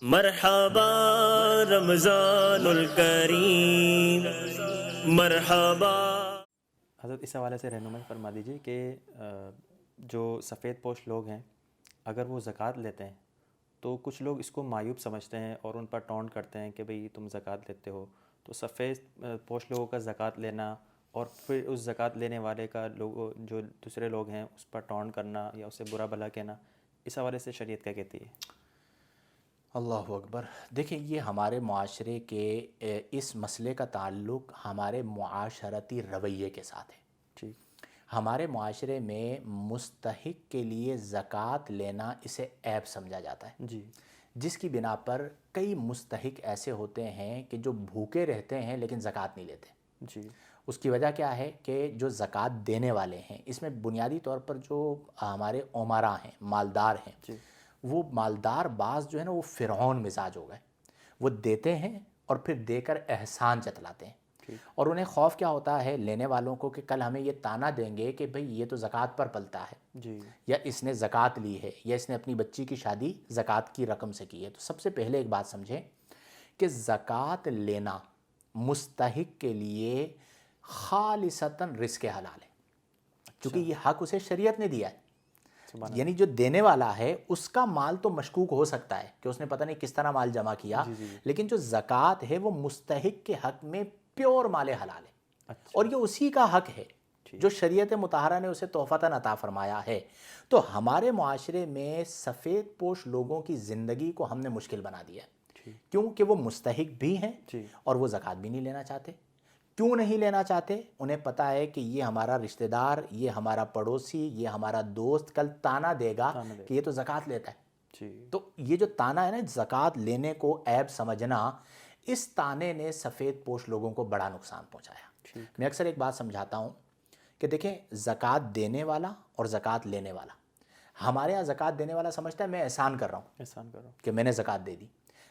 مرحبا رمضان الکریم، مرحبا۔ حضرت اس حوالے سے رہنمائی فرما دیجیے کہ جو سفید پوش لوگ ہیں اگر وہ زکوٰۃ لیتے ہیں تو کچھ لوگ اس کو معیوب سمجھتے ہیں اور ان پر ٹونٹ کرتے ہیں کہ بھئی تم زکوٰۃ لیتے ہو، تو سفید پوش لوگوں کا زکوٰۃ لینا اور پھر اس زکوٰۃ لینے والے کا جو دوسرے لوگ ہیں اس پر ٹونٹ کرنا یا اسے برا بھلا کہنا، اس حوالے سے شریعت کیا کہتی ہے؟ اللہ اکبر۔ دیکھیں، یہ ہمارے معاشرے کے اس مسئلے کا تعلق ہمارے معاشرتی رویے کے ساتھ ہے۔ جی، ہمارے معاشرے میں مستحق کے لیے زکوٰۃ لینا اسے عیب سمجھا جاتا ہے، جی، جس کی بنا پر کئی مستحق ایسے ہوتے ہیں کہ جو بھوکے رہتے ہیں لیکن زکوٰۃ نہیں لیتے۔ جی، اس کی وجہ کیا ہے کہ جو زکوٰۃ دینے والے ہیں، اس میں بنیادی طور پر جو ہمارے عمرا ہیں، مالدار ہیں، جی، وہ مالدار بعض جو ہے نا وہ فرعون مزاج ہو گئے، وہ دیتے ہیں اور پھر دے کر احسان جتلاتے ہیں، اور انہیں خوف کیا ہوتا ہے لینے والوں کو کہ کل ہمیں یہ طعنہ دیں گے کہ بھئی یہ تو زکوٰۃ پر پلتا ہے، جی، یا اس نے زکوٰۃ لی ہے، یا اس نے اپنی بچی کی شادی زکوٰۃ کی رقم سے کی ہے۔ تو سب سے پہلے ایک بات سمجھیں کہ زکوٰۃ لینا مستحق کے لیے خالصتاً رزق حلال ہے، کیونکہ یہ حق اسے شریعت نے دیا ہے۔ یعنی جو دینے والا ہے اس کا مال تو مشکوک ہو سکتا ہے کہ اس نے پتہ نہیں کس طرح مال جمع کیا، لیکن جو زکوٰۃ ہے وہ مستحق کے حق میں پیور مال حلال ہے، اور یہ اسی کا حق ہے جو شریعت مطہرہ نے اسے تحفتاً عطا فرمایا ہے۔ تو ہمارے معاشرے میں سفید پوش لوگوں کی زندگی کو ہم نے مشکل بنا دیا ہے، کیونکہ وہ مستحق بھی ہیں اور وہ زکوٰۃ بھی نہیں لینا چاہتے۔ کیوں نہیں لینا چاہتے؟ انہیں پتہ ہے کہ یہ ہمارا رشتہ دار، یہ ہمارا پڑوسی، یہ ہمارا دوست کل طعنہ دے گا کہ یہ تو زکوٰۃ لیتا ہے۔ تو یہ جو طعنہ ہے نا زکوٰۃ لینے کو عیب سمجھنا، اس طعنے نے سفید پوش لوگوں کو بڑا نقصان پہنچایا۔ میں اکثر ایک بات سمجھاتا ہوں کہ دیکھیں، زکوٰۃ دینے والا اور زکوٰۃ لینے والا، ہمارے ہاں زکوٰۃ دینے والا سمجھتا ہے میں احسان کر رہا ہوں کہ میں نے زکوٰۃ دے دی،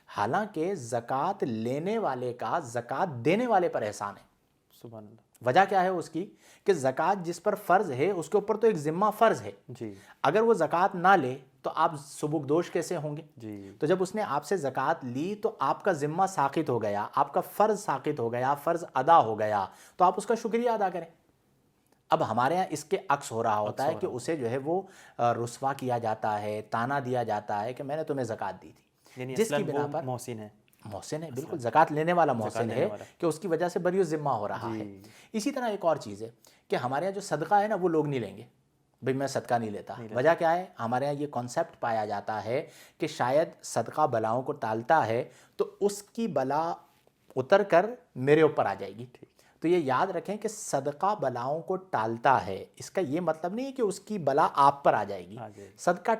حالانکہ زکوٰۃ لینے والے کا زکوٰۃ دینے والے پر احسان ہے۔ سبحان اللہ۔ وجہ کیا ہے اس کی کہ زکوٰۃ جس پر فرض ہے اس کے اوپر تو ایک ذمہ فرض ہے، اگر وہ زکوٰۃ نہ لے تو آپ سبکدوش کیسے ہوں گے؟ تو جب اس نے آپ سے زکوٰۃ لی تو آپ کا ذمہ ساقط ہو گیا، آپ کا فرض ساقط ہو گیا، فرض ادا ہو گیا، تو آپ اس کا شکریہ ادا کریں۔ اب ہمارے ہاں اس کے عکس ہو رہا ہوتا ہے کہ اسے جو ہے وہ رسوا کیا جاتا ہے، طعنہ دیا جاتا ہے کہ میں نے تمہیں زکوٰۃ دی تھی، جس کی بنا پر محسن ہے، بالکل زکوٰۃ لینے والا محسن ہے کہ اس کی وجہ سے بری ذمہ ہو رہا ہے۔ اسی طرح ایک اور چیز ہے کہ ہمارے یہاں جو صدقہ ہے نا وہ لوگ نہیں لیں گے، بھئی میں صدقہ نہیں لیتا۔ وجہ کیا ہے؟ ہمارے یہاں یہ کانسیپٹ پایا جاتا ہے کہ شاید صدقہ بلاؤں کو ٹالتا ہے تو اس کی بلا اتر کر میرے اوپر آ جائے گی۔ تو یہ یاد رکھیں کہ صدقہ بلاؤں کو ٹالتا ہے، اس کا یہ مطلب نہیں ہے کہ اس کی بلا آپ پر آ جائے گی۔ صدقہ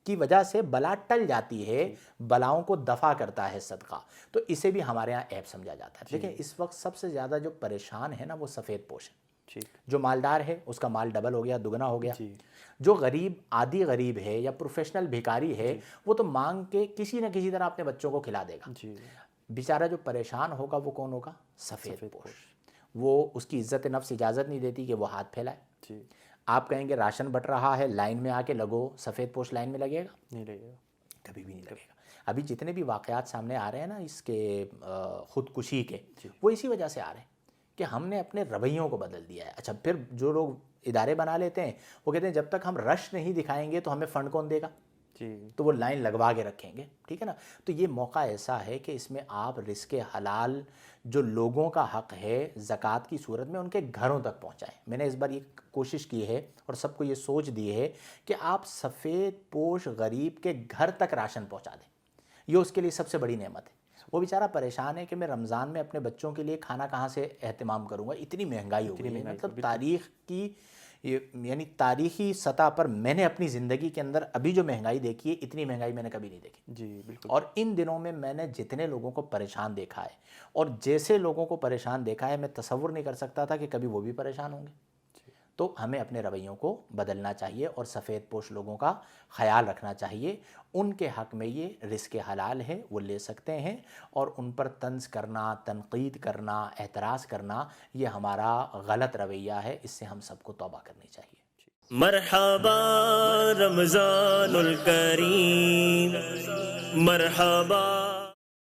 کی وجہ سے بلا ٹل جاتی ہے، بلاؤں کو دفع کرتا ہے صدقہ، تو اسے بھی ہمارے ہاں عیب سمجھا جاتا ہے۔ دیکھیں، اس وقت سب سے زیادہ جو پریشان ہے نا وہ سفید پوش ہے۔ جو مالدار ہے اس کا مال ڈبل ہو گیا، دگنا ہو گیا۔ جو غریب، عادی غریب ہے یا پروفیشنل بھیکاری ہے، وہ تو مانگ کے کسی نہ کسی طرح اپنے بچوں کو کھلا دے گا۔ بیچارہ جو پریشان ہوگا وہ کون ہوگا؟ سفید پوش۔ وہ اس کی عزت نفس اجازت نہیں دیتی کہ وہ ہاتھ پھیلائے۔ آپ کہیں گے راشن بٹ رہا ہے، لائن میں آ کے لگو، سفید پوش لائن میں لگے گا؟ نہیں لگے گا، کبھی بھی نہیں لگے گا۔ ابھی جتنے بھی واقعات سامنے آ رہے ہیں نا اس کے خودکشی کے، وہ اسی وجہ سے آ رہے ہیں کہ ہم نے اپنے رویوں کو بدل دیا ہے۔ اچھا، پھر جو لوگ ادارے بنا لیتے ہیں وہ کہتے ہیں جب تک ہم رش نہیں دکھائیں گے تو ہمیں فنڈ کون دے گا؟ تو وہ لائن لگوا کے رکھیں گے، ٹھیک ہے نا۔ تو یہ موقع ایسا ہے کہ اس میں آپ رزق حلال جو لوگوں کا حق ہے زکوٰۃ کی صورت میں ان کے گھروں تک پہنچائیں۔ میں نے اس بار یہ کوشش کی ہے اور سب کو یہ سوچ دی ہے کہ آپ سفید پوش غریب کے گھر تک راشن پہنچا دیں، یہ اس کے لیے سب سے بڑی نعمت ہے۔ وہ بیچارہ پریشان ہے کہ میں رمضان میں اپنے بچوں کے لیے کھانا کہاں سے اہتمام کروں گا، اتنی مہنگائی ہو گئی ہے۔ مطلب تاریخ کی، یعنی تاریخی سطح پر میں نے اپنی زندگی کے اندر ابھی جو مہنگائی دیکھی ہے، اتنی مہنگائی میں نے کبھی نہیں دیکھی۔ اور ان دنوں میں نے جتنے لوگوں کو پریشان دیکھا ہے اور جیسے لوگوں کو پریشان دیکھا ہے، میں تصور نہیں کر سکتا تھا کہ کبھی وہ بھی پریشان ہوں گے۔ تو ہمیں اپنے رویوں کو بدلنا چاہیے اور سفید پوش لوگوں کا خیال رکھنا چاہیے۔ ان کے حق میں یہ رزق حلال ہے، وہ لے سکتے ہیں، اور ان پر طنز کرنا، تنقید کرنا، اعتراض کرنا، یہ ہمارا غلط رویہ ہے، اس سے ہم سب کو توبہ کرنی چاہیے۔ مرحبا رمضان الکریم، مرحبا